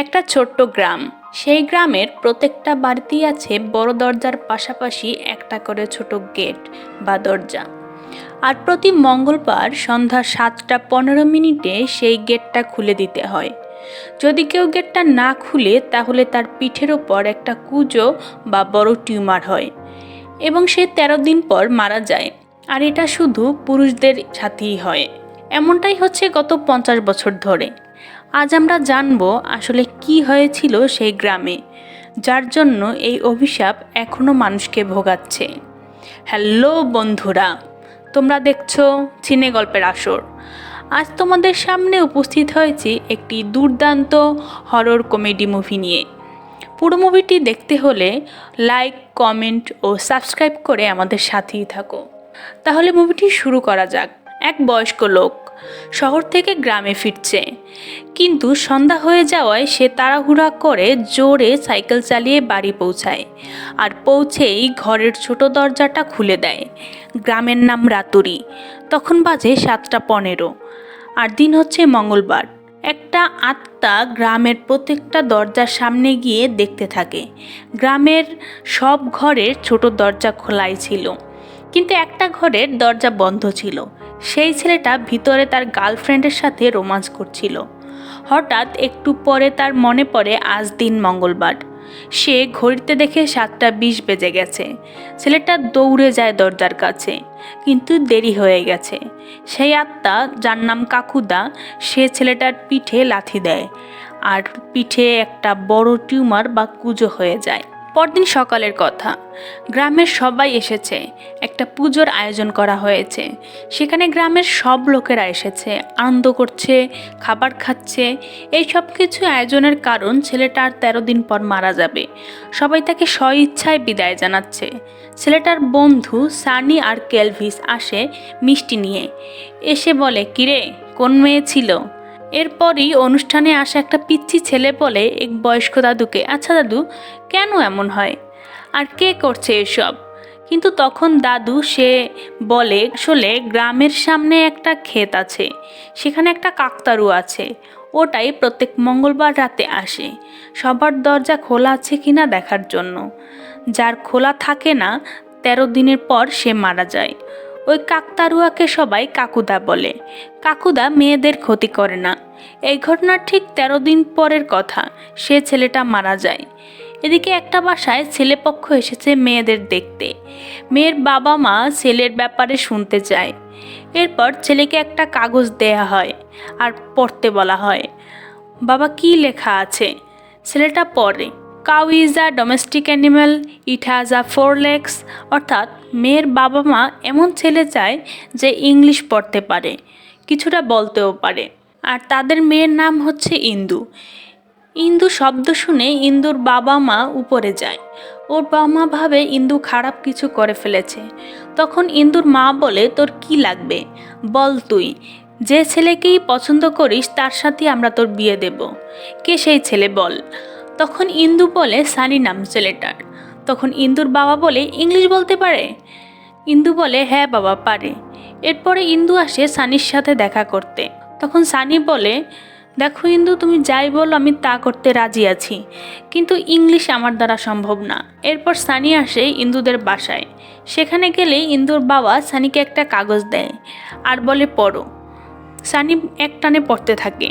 একটা ছোট্ট গ্রাম। সেই গ্রামের প্রত্যেকটা বাড়িতেই আছে বড় দরজার পাশাপাশি একটা করে ছোট গেট বা দরজা। আর প্রতি মঙ্গলবার সন্ধ্যা 7টা 15 মিনিটে সেই গেটটা খুলে দিতে হয়। যদি কেউ গেটটা না খুলে তাহলে তার পিঠের ওপর একটা কুঁজো বা বড় টিউমার হয় এবং সে 13 দিন পর মারা যায়। আর এটা শুধু পুরুষদের সাথেই হয়। এমনটাই হচ্ছে গত 50 বছর ধরে। আজ আমরা জানবো আসলে কি হয়েছিল সেই গ্রামে, যার জন্য এই অভিশাপ এখনো মানুষকে ভোগাচ্ছে। হ্যালো বন্ধুরা, তোমরা দেখছো সিনে গল্পের আসর। আজ তোমাদের সামনে উপস্থিত হয়েছি একটি দুর্দান্ত হরর কমেডি মুভি নিয়ে। পুরো মুভিটি দেখতে হলে লাইক, কমেন্ট ও সাবস্ক্রাইব করে আমাদের সাথেই থাকো। তাহলে মুভিটি শুরু করা যাক। এক বয়স্ক লোক শহর থেকে গ্রামে ফিরছে, কিন্তু সন্ধ্যা হয়ে যাওয়ায় সে তাড়াহুড়া করে জোরে সাইকেল চালিয়ে বাড়ি পৌঁছায়। আর পৌঁছেই ঘরের ছোট দরজাটা খুলে দেয়। গ্রামের নাম রাতুরি। তখন বাজে 7টা 15 আর দিন হচ্ছে মঙ্গলবার। একটা আত্মা গ্রামের প্রত্যেকটা দরজার সামনে গিয়ে দেখতে থাকে। গ্রামের সব ঘরের ছোট দরজা খোলাই ছিল, কিন্তু একটা ঘরের দরজা বন্ধ ছিল। সেই ছেলেটা ভিতরে তার গার্লফ্রেন্ডের সাথে রোমান্স করছিল। হঠাৎ একটু পরে তার মনে পড়ে আজ দিন মঙ্গলবার। সে ঘড়িতে দেখে 7টা 20 বেজে গেছে। ছেলেটা দৌড়ে যায় দরজার কাছে, কিন্তু দেরি হয়ে গেছে। সেই আত্মা, যার নাম কাকুদা, সে ছেলেটার পিঠে লাথি দেয় আর পিঠে একটা বড় টিউমার বা কুঁজো হয়ে যায়। পরদিন সকালের কথা। গ্রামের সবাই এসেছে। একটা পুজোর আয়োজন করা হয়েছে। সেখানে গ্রামের সব লোকেরা এসেছে, আনন্দ করছে, খাবার খাচ্ছে। এই সব কিছু আয়োজনের কারণ ছেলেটা আর 13 দিন পর মারা যাবে। সবাই তাকে স্বইচ্ছায় বিদায় জানাচ্ছে। ছেলেটার বন্ধু সানি আর কেলভিস আসে মিষ্টি নিয়ে। এসে বলে, কিরে, কোন মেয়ে ছিল? এরপরই অনুষ্ঠানে আসা একটা পিচ্চি ছেলে বলে এক বয়স্ক দাদুকে, আচ্ছা দাদু, কেন এমন হয় আর কে করছে এসব? কিন্তু তখন দাদু সে বলে, আসলে গ্রামের সামনে একটা ক্ষেত আছে, সেখানে একটা কাকতাড়ুয়া আছে। ওটাই প্রত্যেক মঙ্গলবার রাতে আসে সবার দরজা খোলা আছে কিনা দেখার জন্য। যার খোলা থাকে না, 13 দিনের পর সে মারা যায়। ওই কাকতাড়ুয়াকে সবাই কাকুদা বলে। কাকুদা মেয়েদের ক্ষতি করে না। এই ঘটনার ঠিক 13 দিন পরের কথা। সে ছেলেটা মারা যায়। এদিকে একটা বাসায় ছেলেপক্ষ এসেছে মেয়েদের দেখতে। মেয়ের বাবা মা ছেলের ব্যাপারে শুনতে চায়। এরপর ছেলেকে একটা কাগজ দেয়া হয় আর পড়তে বলা হয়। বাবা, কি লেখা আছে? ছেলেটা পড়ে, cow is a domestic animal, it has a 4 legs। অর্থাৎ মেয়ের বাবা মা এমন ছেলে চায় যে ইংলিশ পড়তে পারে, কিছুটা বলতেও পারে। আর তাদের মেয়ের নাম হচ্ছে ইন্দু। ইন্দু শব্দ শুনে ইন্দুর বাবা মা উপরে যায়। ওর বাবা মা ভাবে ইন্দু খারাপ কিছু করে ফেলেছে। তখন ইন্দুর মা বলে, তোর কি লাগবে বল, তুই যে ছেলেকেই পছন্দ করিস তার সাথে আমরা তোর বিয়ে দেব। কে সেই ছেলে বল? তখন ইন্দু বলে, সানি নাম ছেলেটার। তখন ইন্দুর বাবা বলে, ইংলিশ বলতে পারে? ইন্দু বলে, হ্যাঁ বাবা, পারে। এরপরে ইন্দু আসে সানির সাথে দেখা করতে। তখন সানি বলে, দেখো ইন্দু, তুমি যাই বলো আমি তা করতে রাজি আছি, কিন্তু ইংলিশ আমার দ্বারা সম্ভব না। এরপর সানি আসে ইন্দুদের বাসায়। সেখানে গেলেই ইন্দুর বাবা সানিকে একটা কাগজ দেয় আর বলে, পড়ো। সানি একটানে পড়তে থাকে,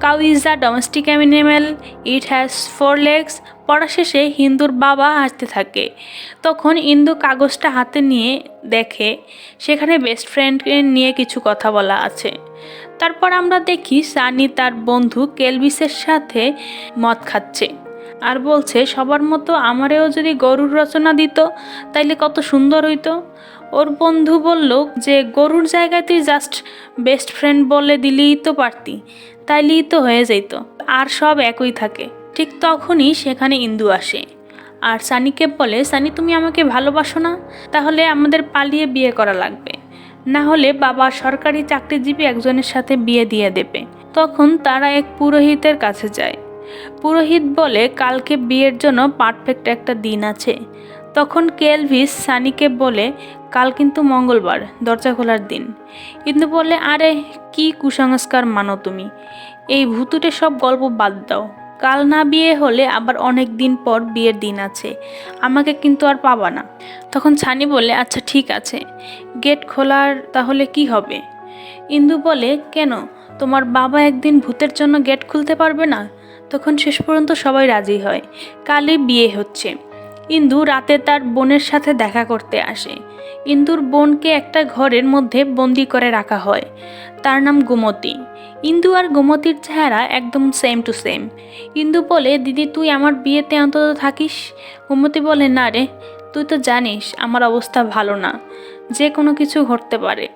cow is a domestic animal, it has 4 legs। পড়া শেষে হিন্দুর বাবা হাসতে থাকে। তখন ইন্দু কাগজটা হাতে নিয়ে দেখে সেখানে বেস্ট ফ্রেন্ডকে নিয়ে কিছু কথা বলা আছে। তারপর আমরা দেখি সানি তার বন্ধু কেলভিসের সাথে মদ খাচ্ছে আর বলছে, সবার মতো আমারেও যদি গরুর রচনা দিত তাইলে কত সুন্দর হইতো। ওর বন্ধু বলল যে, গরুর জায়গায় তুই জাস্ট বেস্ট ফ্রেন্ড বলে দিলেই তো পারতি, তাইলেই তো হয়ে যেত, আর সব একই থাকে। ঠিক তখনই সেখানে ইন্দু আসে আর সানিকে বলে, সানি, তুমি আমাকে ভালোবাসো না? তাহলে আমাদের পালিয়ে বিয়ে করা লাগবে, না হলে বাবা সরকারি চাকরিজীবী একজনের সাথে বিয়ে দিয়ে দেবে। তখন তারা এক পুরোহিতের কাছে যায়। পুরোহিত বলে, কালকে বিয়ের জন্য পারফেক্ট একটা দিন আছে। তখন কেলভিস সানিকে বলে, কাল কিন্তু মঙ্গলবার, দরজা খোলার দিন। কিন্তু বলে, আরে কি কুসংস্কার মানো তুমি, এই ভুতুটে সব গল্প বাদ দাও, কাল না বিয়ে হলে আবার অনেক দিন পর বিয়ের দিন আছে, আমাকে কিন্তু আর পাবা না। তখন সানি বলে, আচ্ছা ঠিক আছে, গেট খোলার তাহলে কি হবে? ইন্দু বলে, কেন, তোমার বাবা একদিন ভূতের জন্য গেট খুলতে পারবে না? তখন শেষ পর্যন্ত সবাই রাজি হয়। কালই বিয়ে হচ্ছে। ইন্দু রাতে তার বোনের সাথে দেখা করতে আসে। ইন্দুর বোনকে একটা ঘরের মধ্যে বন্দি করে রাখা হয়। তার নাম গোমতী। ইন্দু আর গোমতীর চেহারা একদম সেম টু সেম। ইন্দু বলে, দিদি তুই আমার বিয়েতে অন্তত থাকিস। গোমতী বলে, না রে, তুই তো জানিস আমার অবস্থা ভালো না, যে কোনো কিছু ঘটতে পারে।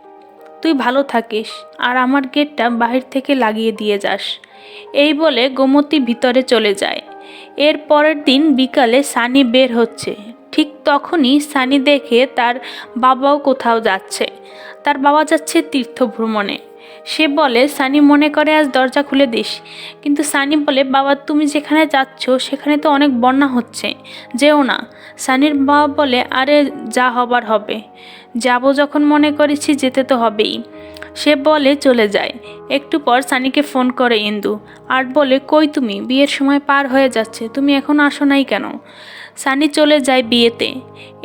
তুই ভালো থাকিস আর আমার গেটটা বাহির থেকে লাগিয়ে দিয়ে যাস। এই বলে গোমতী ভিতরে চলে যায়। এর পরের দিন বিকালে সানি বের হচ্ছে। ঠিক তখনই সানি দেখে তার বাবাও কোথাও যাচ্ছে। তার বাবা যাচ্ছে তীর্থ ভ্রমণে। সে বলে, সানি মনে করে আজ দরজা খুলে দিস। কিন্তু সানি বলে, বাবা তুমি যেখানে যাচ্ছ সেখানে তো অনেক বন্যা হচ্ছে, যেও না। সানির বাবা বলে, আরে যা হবার হবে, যাব যখন মনে করেছি যেতে তো হবেই। সে বলে চলে যায়। একটু পর সানিকে ফোন করে ইন্দু আর বলে, কই তুমি, বিয়ের সময় পার হয়ে যাচ্ছে, তুমি এখন আসো নাই কেন? সানি চলে যায় বিয়েতে।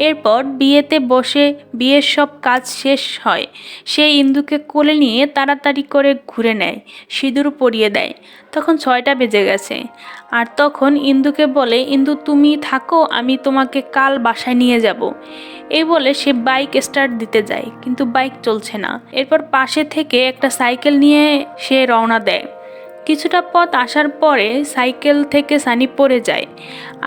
এরপর বিয়েতে বসে বিয়ের সব কাজ শেষ হয়। সে ইন্দুকে কোলে নিয়ে তাড়াতাড়ি করে ঘুরে নেয়, সিঁদুর পরিয়ে দেয়। তখন 6টা বেজে গেছে। আর তখন ইন্দুকে বলে, ইন্দু তুমি থাকো, আমি তোমাকে কাল বাসায় নিয়ে যাব। এই বলে সে বাইক স্টার্ট দিতে যায়, কিন্তু বাইক চলছে না। এরপর পাশে থেকে একটা সাইকেল নিয়ে সে রওনা দেয়। কিছুটা পথ আসার পরে সাইকেল থেকে সানি পড়ে যায়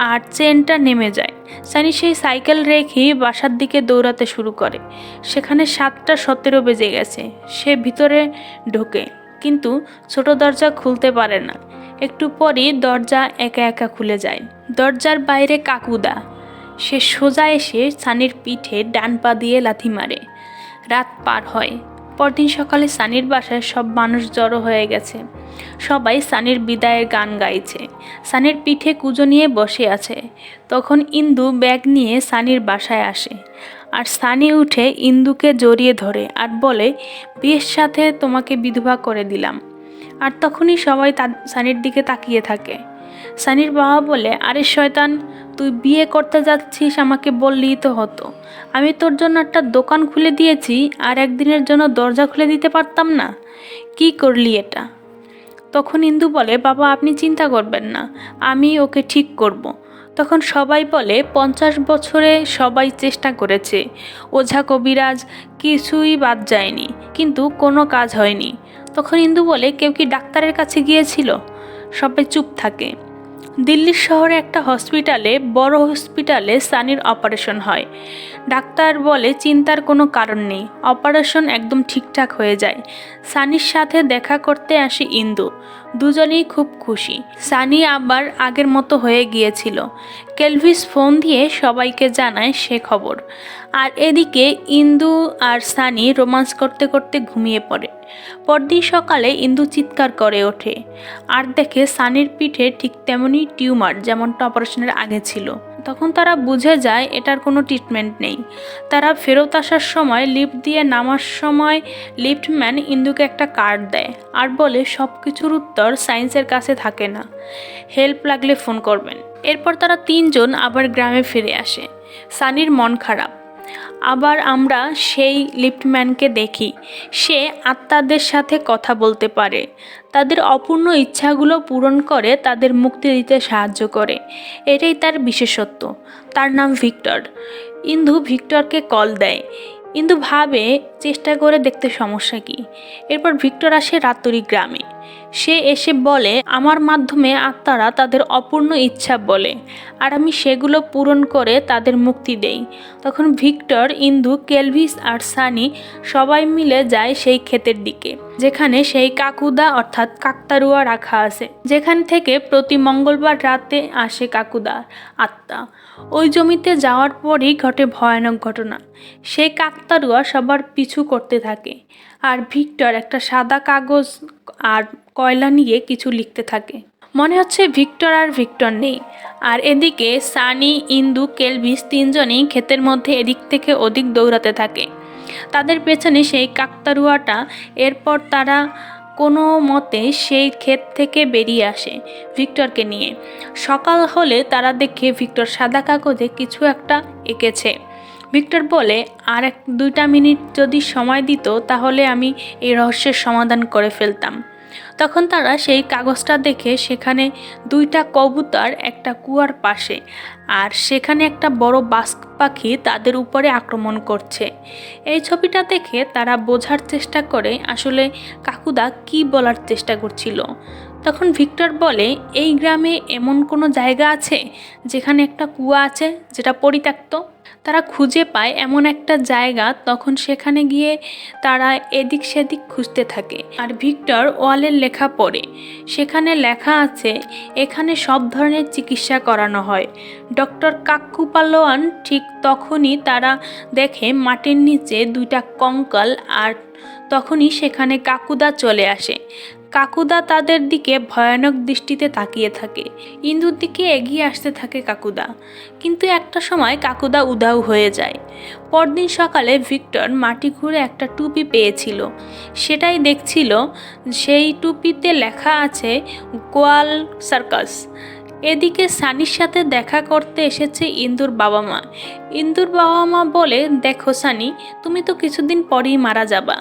আর চেনটা নেমে যায়। সানি সেই সাইকেল রেখেই বাসার দিকে দৌড়াতে শুরু করে। সেখানে 7টা 17 বেজে গেছে। সে ভিতরে ঢোকে, কিন্তু ছোট দরজা খুলতে পারে না। একটু পরই দরজা একা একা খুলে যায়। দরজার বাইরে কাকুদা। সে সোজা এসে সানির পিঠে ডান পা দিয়ে লাথি মারে। রাত পার হয়। পরদিন সকালে সানির বাসায় সব মানুষ জড়ো হয়ে গেছে। সবাই সানির বিদায়ের গান গাইছে। সানির পিঠে কুঁজো নিয়ে বসে আছে। তখন ইন্দু ব্যাগ নিয়ে সানির বাসায় আসে। আর সানি উঠে ইন্দুকে জড়িয়ে ধরে আর বলে, বিয়ের সাথে তোমাকে বিধবা করে দিলাম। আর তখনই সবাই সানির দিকে তাকিয়ে থাকে। সানির বাবা বলে, আরে শয়তান, তুই বিয়ে করতে যাচ্ছিস আমাকে বললেই তো হতো। আমি তোর জন্য একটা দোকান খুলে দিয়েছি, আর একদিনের জন্য দরজা খুলে দিতে পারতাম না? কি করলি এটা? তখন ইন্দু বলে, বাবা আপনি চিন্তা করবেন না, আমি ওকে ঠিক করব। তখন সবাই বলে, 50 বছরে সবাই চেষ্টা করেছে, ওঝা কবিরাজ কিছুই বাদ যায়নি, কিন্তু কোনো কাজ হয়নি। তখন ইন্দু বলে, কেউ কি ডাক্তারের কাছে গিয়েছিল? সবাই চুপ থাকে। দিল্লির শহরে একটা বড় হসপিটালে সানির অপারেশন হয়। ডাক্তার বলে চিন্তার কোনো কারণ নেই, অপারেশন একদম ঠিকঠাক হয়ে যায়। সানির সাথে দেখা করতে আসে ইন্দু। দুজনেই খুব খুশি। সানি আবার আগের মতো হয়ে গিয়েছিল। কেলভিস ফোন দিয়ে সবাইকে জানায় সে খবর। আর এদিকে ইন্দু আর সানি রোমান্স করতে করতে ঘুমিয়ে পড়ে। পরদিন সকালে ইন্দু চিৎকার করে ওঠে আর দেখে সানির পিঠে ঠিক তেমনই টিউমার যেমনটা অপারেশনের আগে ছিল। তখন তারা বুঝে যায় এটার কোনো ট্রিটমেন্ট নেই। তারা ফেরত আসার সময় লিফট দিয়ে নামার সময় লিফটম্যান ইন্দুকে একটা কার্ড দেয় আর বলে সব কিছুর উত্তর সায়েন্সের কাছে থাকে না, হেল্প লাগলে ফোন করবেন। এরপর তারা 3জন আবার গ্রামে ফিরে আসে। সানির মন খারাপ। আবার আমরা সেই লিফটম্যানকে দেখি। সে আত্মাদের সাথে কথা বলতে পারে, তাদের অপূর্ণ ইচ্ছাগুলো পূরণ করে, তাদের মুক্তি দিতে সাহায্য করে। এটাই তার বিশেষত্ব। তার নাম ভিক্টর। ইন্দু ভিক্টরকে কল দেয়। ইন্দু ভাবে চেষ্টা করে দেখতে সমস্যা কি। এরপর ভিক্টর আসে রাত্তুরি গ্রামে। সে এসে বলে, আমার মাধ্যমে আত্মারা তাদের অপূর্ণ ইচ্ছা বলে, আর আমি সেগুলো পূরণ করে তাদের মুক্তি দেই। তখন ভিক্টর, ইন্দু, কেলভিস আর সানি সবাই মিলে যায় সেই ক্ষেতের দিকে, যেখানে সেই কাকুদা অর্থাৎ কাকতারুয়া রাখা আছে, যেখান থেকে প্রতি মঙ্গলবার রাতে আসে কাকুদা আত্মা। ওই জমিতে যাওয়ার পরই ঘটে ভয়ানক ঘটনা। সেই কাকতারুয়া সবার পিছু করতে থাকে, আর ভিক্টর একটা সাদা কাগজ আর কয়লা নিয়ে কিছু লিখতে থাকে। মনে হচ্ছে ভিক্টর নেই। আর এদিকে সানি, ইন্দু, কেলভিস 3জনেই ক্ষেতের মধ্যে এদিক থেকে ওদিক দৌড়াতে থাকে। তাদের পেছনে সেই কাকতারুয়াটা। এরপর তারা কোনো মতে সেই ক্ষেত থেকে বেরিয়ে আসে ভিক্টরকে নিয়ে। সকাল হলে তারা দেখে ভিক্টর সাদা কাগজে কিছু একটা এঁকেছে। ভিক্টর বলে, আর 2টা মিনিট যদি সময় দিত তাহলে আমি এই রহস্যের সমাধান করে ফেলতাম। তখন তারা সেই কাগজটা দেখে সেখানে 2টা কবুতর একটা কুয়ার পাশে, আর সেখানে একটা বড় বাজ পাখি তাদের উপরে আক্রমণ করছে। এই ছবিটা দেখে তারা বোঝার চেষ্টা করে আসলে কাকুদা কি বলার চেষ্টা করছিল। তখন ভিক্টর বলে, এই গ্রামে এমন কোনো জায়গা আছে যেখানে একটা কুয়া আছে যেটা পরিত্যক্ত। তারা খুঁজে পায় এমন একটা জায়গা। তখন সেখানে গিয়ে তারা এদিক সেদিক খুঁজতে থাকে, আর ভিক্টর ওয়ালের লেখা পড়ে। সেখানে লেখা আছে, এখানে সব ধরনের চিকিৎসা করানো হয়। ডক্টর কাক্কু পালোয়ান। ঠিক তখনই তারা দেখে মাটির নিচে 2টা কঙ্কাল, আর তখনই সেখানে কাকুদা চলে আসে। কাকুদা তাদের দিকে ভয়ানক দৃষ্টিতে তাকিয়ে থাকে। ইন্দুর দিকে এগিয়ে আসতে থাকে কাকুদা, কিন্তু একটা সময় কাকুদা উধাও হয়ে যায়। পরদিন সকালে ভিক্টর মাটি খুঁড়ে একটা টুপি পেয়েছিল, সেটাই দেখছিল। সেই টুপিতে লেখা আছে গোয়াল সার্কাস। এদিকে সানির সাথে দেখা করতে এসেছে ইন্দুর বাবা মা। ইন্দুর বাবা মা বলে, দেখো সানি, তুমি তো কিছুদিন পরেই মারা যাবা।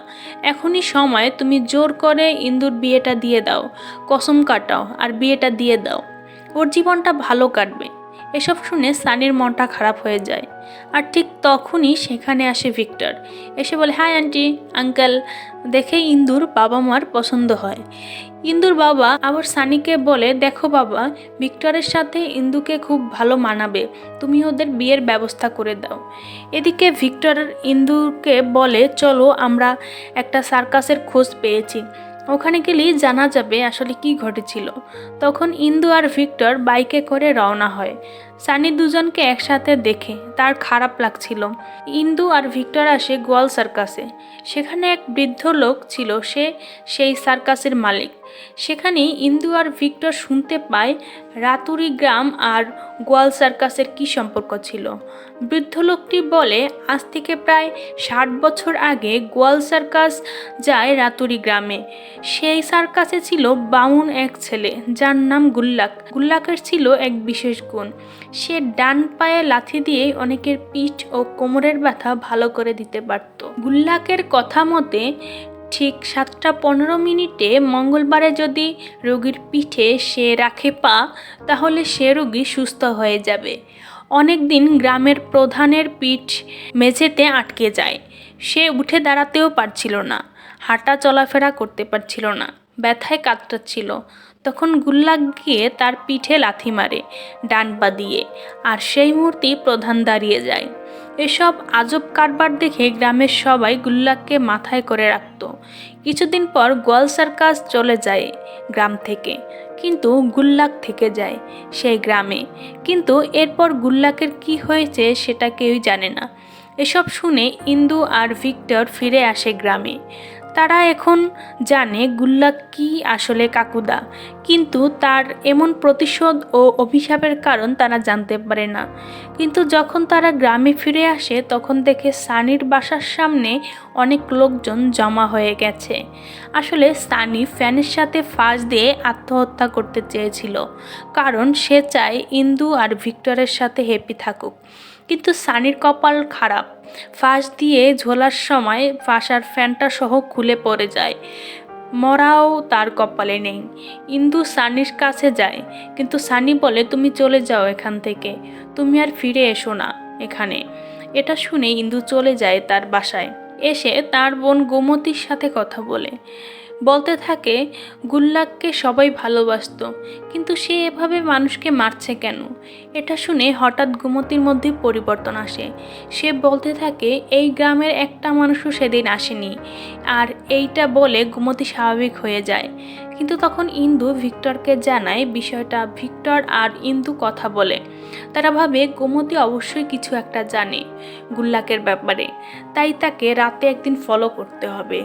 এখনই সময়, তুমি জোর করে ইন্দুর বিয়েটা দিয়ে দাও, কসম কাটাও আর বিয়েটা দিয়ে দাও, ওর জীবনটা ভালো কাটবে। এসব শুনে সানির মনটা খারাপ হয়ে যায়। আর ঠিক তখনই সেখানে আসে ভিক্টর। এসে বলে, হাই আন্টি, আঙ্কেল। দেখে ইন্দুর বাবা মার পছন্দ হয়। ইন্দুর বাবা আবার সানিকে বলে, দেখো বাবা, ভিক্টরের সাথে ইন্দুকে খুব ভালো মানাবে, তুমি ওদের বিয়ের ব্যবস্থা করে দাও। এদিকে ভিক্টর ইন্দুকে বলে, চলো, আমরা একটা সার্কাসের খোঁজ পেয়েছি, ওখানে গেলেই জানা যাবে আসলে কি ঘটেছিল। তখন ইন্দু আর ভিক্টর বাইকে করে রওনা হয়। সানি দুজনকে একসাথে দেখে তার খারাপ লাগছিল। ইন্দু আর ভিক্টর আসে গোয়াল সার্কাসে। সেখানে এক বৃদ্ধ লোক ছিল, সেই সার্কাসের মালিক। সেখানেই ইন্দু আর ভিক্টর শুনতে পায় রাতুরি গ্রাম আর গোয়াল সার্কাসের কি সম্পর্ক ছিল। বৃদ্ধ লোকটি বলে, আজ থেকে প্রায় 60 বছর আগে গোয়াল সার্কাস যায় রাতুরি গ্রামে। সেই সার্কাসে ছিল বামুন এক ছেলে, যার নাম গুল্লাক। গুল্লাকের ছিল এক বিশেষ গুণ, সে ডান পায়ে লাথি দিয়ে অনেকের পিঠ ও কোমরের ব্যথা ভালো করে দিতে পারত। গুল্লাকের কথা মতে ঠিক 7টা 15 মিনিটে মঙ্গলবারে যদি রোগীর পিঠে সে রাখে পা, তাহলে সে রোগী সুস্থ হয়ে যাবে। অনেক দিন গ্রামের প্রধানের পিঠ মেঝেতে আটকে যায়, সে উঠে দাঁড়াতেও পারছিল না, হাঁটা চলাফেরা করতে পারছিল না, ব্যথায় কাতরাচ্ছিল। তখন গুল্লাক গিয়ে তার পিঠে লাথি মারে ডান পা দিয়ে, আর সেই মুহূর্তেই প্রধান দাঁড়িয়ে যায়। এসব আজব কারবার দেখে গ্রামের সবাই গুল্লাককে মাথায় করে রাখত। কিছুদিন পর গোয়াল সার্কাস চলে যায় গ্রাম থেকে, কিন্তু গুল্লাক থেকে যায় সেই গ্রামে। কিন্তু এরপর গুল্লাকের কি হয়েছে সেটা কেউই জানে না। এসব শুনে ইন্দু আর ভিক্টর ফিরে আসে গ্রামে। তারা এখন জানে গুল্লাক কি আসলে কাকুদা, কিন্তু তার এমন প্রতিশোধ ও অভিশাপের কারণ তারা জানতে পারে না। কিন্তু যখন তারা গ্রামে ফিরে আসে তখন দেখে সানির বাসার সামনে অনেক লোকজন জমা হয়ে গেছে। আসলে সানি ফ্যানের সাথে ফাঁস দিয়ে আত্মহত্যা করতে চেয়েছিল, কারণ সে চায় ইন্দু আর ভিক্টরের সাথে হ্যাপি থাকুক। কিন্তু সানির কপাল খারাপ, ফাঁস দিয়ে ঝোলার সময় ফাঁস আর ফ্যানটা সহ খুলে পড়ে যায়। মরাও তার কপালে নেই। ইন্দু সানির কাছে যায়, কিন্তু সানি বলে, তুমি চলে যাও এখান থেকে, তুমি আর ফিরে এসো না এখানে। এটা শুনে ইন্দু চলে যায় তার বাসায়। এসে তার বোন গোমতীর সাথে কথা বলতে থাকে, গুল্লাককে সবাই ভালোবাসতো, কিন্তু সে এভাবে মানুষকে মারছে কেন? এটা শুনে হঠাৎ গোমতীর মধ্যে পরিবর্তন আসে। সে বলতে থাকে, এই গ্রামের একটা মানুষও সেদিন আসেনি। আর এইটা বলে গোমতী স্বাভাবিক হয়ে যায়। কিন্তু তখন ইন্দু ভিক্টরকে জানায় বিষয়টা। ভিক্টর আর ইন্দু কথা বলে। তারা ভাবে গোমতী অবশ্যই কিছু একটা জানে গুল্লাকের ব্যাপারে, তাই তাকে রাতে একদিন ফলো করতে হবে।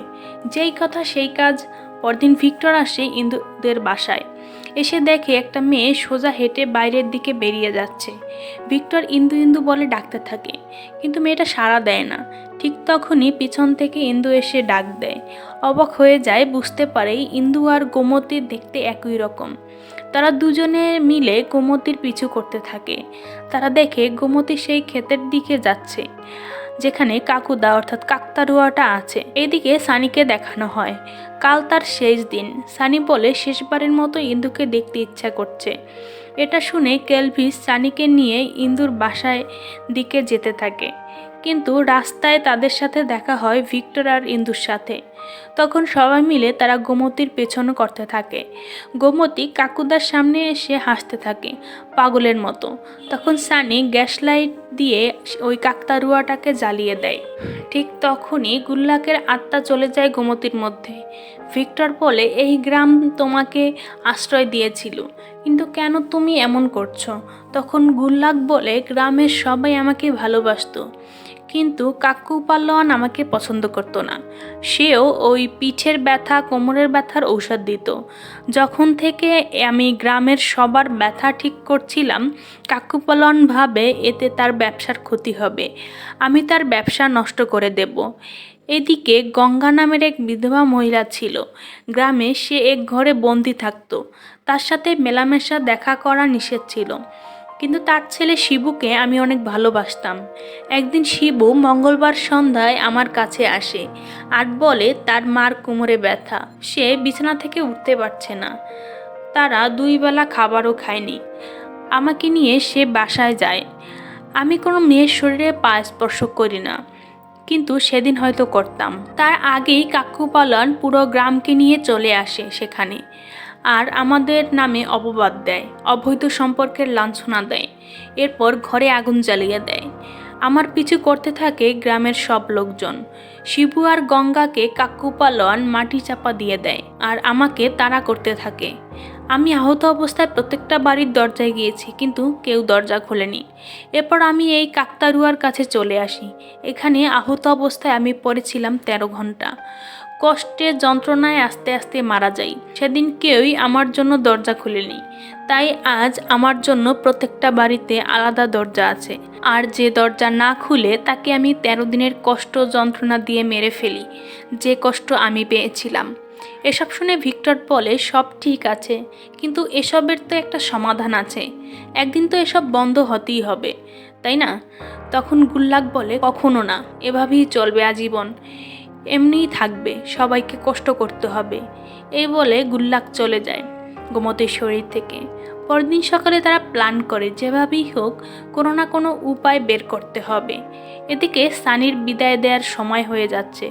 যেই কথা সেই কাজ। পরদিন ভিক্টর আসে ইন্দুদের বাসায়। এসে দেখে একটা মেয়ে সোজা হেঁটে বাইরের দিকে বেরিয়ে যাচ্ছে। ভিক্টর ইন্দু ইন্দু বলে ডাকতে থাকে, কিন্তু মেয়েটা সাড়া দেয় না। ঠিক তখনই পিছন থেকে ইন্দু এসে ডাক দেয়। অবাক হয়ে যায়, বুঝতে পারে ইন্দু আর গোমতীর দেখতে একই রকম। তারা দুজনে মিলে গোমতীর পিছু করতে থাকে। তারা দেখে গোমতী সেই ক্ষেতের দিকে যাচ্ছে যেখানে কাকুদা অর্থাৎ কাকতাড়ুয়াটা আছে। এদিকে সানিকে দেখানো হয়। কাল তার শেষ দিন। সানি বলে শেষবারের মতো ইন্দুকে দেখতে ইচ্ছা করছে। এটা শুনে কেলভিস সানিকে নিয়ে ইন্দুর বাসায় দিকে যেতে থাকে, কিন্তু রাস্তায় তাদের সাথে দেখা হয় ভিক্টর আর ইন্দুর সাথে। তখন সবাই মিলে তারা গোমতীর পেছনে করতে থাকে। গোমতী কাকুদার সামনে এসে হাসতে থাকে পাগলের মতো। তখন সানি গ্যাস লাইট দিয়ে ওই কাকতাড়ুয়াটাকে জ্বালিয়ে দেয়। ঠিক তখনই গুল্লাকের আত্মা চলে যায় গোমতীর মধ্যে। ভিক্টর বলে, এই গ্রাম তোমাকে আশ্রয় দিয়েছিল, কিন্তু কেন তুমি এমন করছো? তখন গুল্লাক বলে, গ্রামের সবাই আমাকে ভালোবাসতো, কিন্তু কাকু পালোয়ান আমাকে পছন্দ করতো না। সেও ওই পিঠের ব্যথা কোমরের ব্যথার ঔষধ দিত। যখন থেকে আমি গ্রামের সবার ব্যথা ঠিক করছিলাম, কাকু পালোয়ান ভাবে এতে তার ব্যবসার ক্ষতি হবে, আমি তার ব্যবসা নষ্ট করে দেব। এদিকে গঙ্গা নামের এক বিধবা মহিলা ছিল গ্রামে। সে এক ঘরে বন্দি থাকতো। তার সাথে মেলামেশা দেখা করা নিষেধ ছিল, কিন্তু তার ছেলে শিবুকে আমি অনেক ভালোবাসতাম। একদিন শিবু মঙ্গলবার সন্ধ্যায় আমার কাছে আসে আর বলে তার মার কোমরে ব্যথা, সে বিছানা থেকে উঠতে পারছে না। তারা 2 বেলা খাবারও খায়নি। আমাকে নিয়ে সে বাসায় যায়। আমি কোনো মেয়ের শরীরে পা স্পর্শ করি না, কিন্তু সেদিন হয়তো করতাম। তার আগেই কাকু পালন পুরো গ্রামকে নিয়ে চলে আসে সেখানে, আর আমাদের নামে অপবাদ দেয়, অবৈধ সম্পর্কের লাঞ্ছনা দেয়। এরপর ঘরে আগুন জ্বালিয়ে দেয়। আমার পিছু করতে থাকে গ্রামের সব লোকজন। শিবু আর গঙ্গাকে কাকু পালোয়ান মাটি চাপা দিয়ে দেয় আর আমাকে তাড়া করতে থাকে। আমি আহত অবস্থায় প্রত্যেকটা বাড়ির দরজায় গিয়েছি, কিন্তু কেউ দরজা খোলেনি। এরপর আমি এই কাকতাড়ুয়ার কাছে চলে আসি। এখানে আহত অবস্থায় আমি পড়েছিলাম 13 ঘন্টা। কষ্টের যন্ত্রণায় আস্তে আস্তে মারা যাই। সেদিন কেউই আমার জন্য দরজা খুলেনি, তাই আজ আমার জন্য প্রত্যেকটা বাড়িতে আলাদা দরজা আছে। আর যে দরজা না খুলে তাকে আমি 13 দিনের কষ্ট যন্ত্রণা দিয়ে মেরে ফেলি, যে কষ্ট আমি পেয়েছিলাম। এসব শুনে ভিক্টর বলে, সব ঠিক আছে, কিন্তু এসবের তো একটা সমাধান আছে। একদিন তো এসব বন্ধ হতেই হবে, তাই না? তখন গুল্লাক বলে, কখনো না, এভাবেই চলবে আজীবন, এমনিই থাকবে, সবাইকে কষ্ট করতে হবে। এই বলে গুল্লাক চলে যায় গোমতীর শরীর থেকে। পরদিন সকালে তারা প্ল্যান করে যেভাবেই হোক কোনো না কোনো উপায় বের করতে হবে। এদিকে সানির বিদায় দেওয়ার সময় হয়ে যাচ্ছে।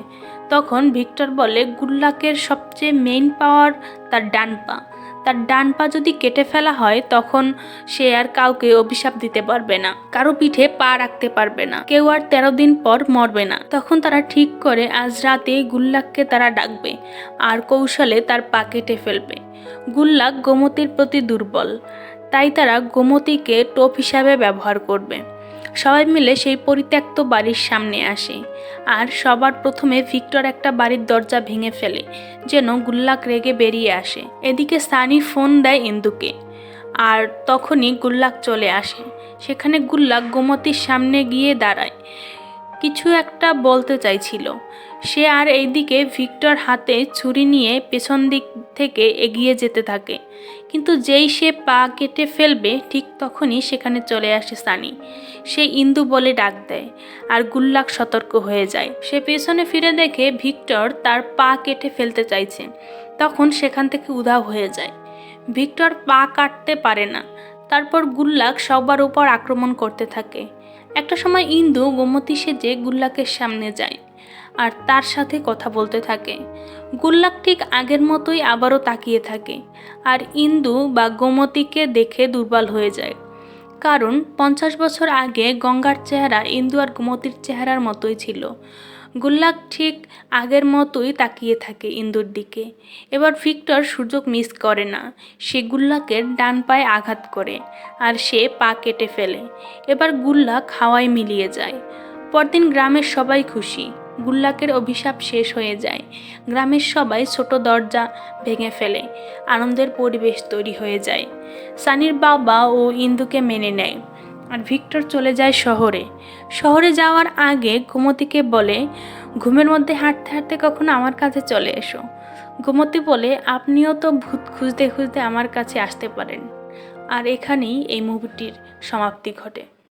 তখন ভিক্টর বলে, গুল্লাকের সবচেয়ে মেইন পাওয়ার তার ডান পা। তার ডান পা যদি কেটে ফেলা হয়, তখন সে আর কাউকে অভিশাপ দিতে পারবে না, কারো পিঠে পা রাখতে পারবে না, কেউ আর 13 দিন পর মরবে না। তখন তারা ঠিক করে আজ রাতে গুল্লাককে তারা ডাকবে আর কৌশলে তার পা কেটে ফেলবে। গুল্লাক গোমতীর প্রতি দুর্বল, তাই তারা গোমতীকে টোপ হিসাবে ব্যবহার করবে। সবাই মিলে সেই পরিত্যক্ত বাড়ির সামনে আসে, আর সবার প্রথমে ভিক্টর একটা বাড়ির দরজা ভেঙে ফেলে, যেন গুল্লাক রেগে বেরিয়ে আসে। এদিকে সানি ফোন দেয় ইন্দুকে, আর তখনই গুল্লাক চলে আসে। সেখানে গুল্লাক গোমতীর সামনে গিয়ে দাঁড়ায়, কিছু একটা বলতে চাইছিল সে। আর এইদিকে ভিক্টর হাতে ছুরি নিয়ে পেছন দিক থেকে এগিয়ে যেতে থাকে, কিন্তু যেই সে পা কেটে ফেলবে ঠিক তখনই সেখানে চলে আসে সানি। সে ইন্দু বলে ডাক দেয়, আর গুল্লাক সতর্ক হয়ে যায়। সে পেছনে ফিরে দেখে ভিক্টর তার পা কেটে ফেলতে চাইছে, তখন সেখান থেকে উধাও হয়ে যায়। ভিক্টর পা কাটতে পারে না। তারপর গুল্লাক সবার উপর আক্রমণ করতে থাকে। একটা সময় ইন্দু গোমতী সেজে গুল্লাকের সামনে যায় আর তার সাথে কথা বলতে থাকে। গুল্লাক ঠিক আগের মতোই আবারও তাকিয়ে থাকে, আর ইন্দু বা গোমতীকে দেখে দুর্বল হয়ে যায়। কারণ 50 বছর আগে গঙ্গার চেহারা ইন্দু আর গোমতীর চেহারার মতোই ছিল। গুল্লাক ঠিক আগের মতোই তাকিয়ে থাকে ইন্দুর দিকে। এবার ভিক্টর সুযোগ মিস করে না। সে গুল্লাকের ডান পায়ে আঘাত করে আর সে পা কেটে ফেলে। এবার গুল্লাক হাওয়ায় মিলিয়ে যায়। পরদিন গ্রামের সবাই খুশি। গুল্লাকের অভিশাপ শেষ হয়ে যায়। গ্রামের সবাই ছোট দরজা ভেঙে ফেলে, আনন্দের পরিবেশ তৈরি হয়ে যায়। সানির বাবা ও ইন্দুকে মেনে নেয়, আর ভিক্টর চলে যায় শহরে। শহরে যাওয়ার আগে গোমতীকে বলে, ঘুমের মধ্যে হাঁটতে হাঁটতে কখনো আমার কাছে চলে এসো। গোমতী বলে, আপনিও তো ভূত খুঁজতে খুঁজতে আমার কাছে আসতে পারেন। আর এখানেই এই মুভিটির সমাপ্তি ঘটে।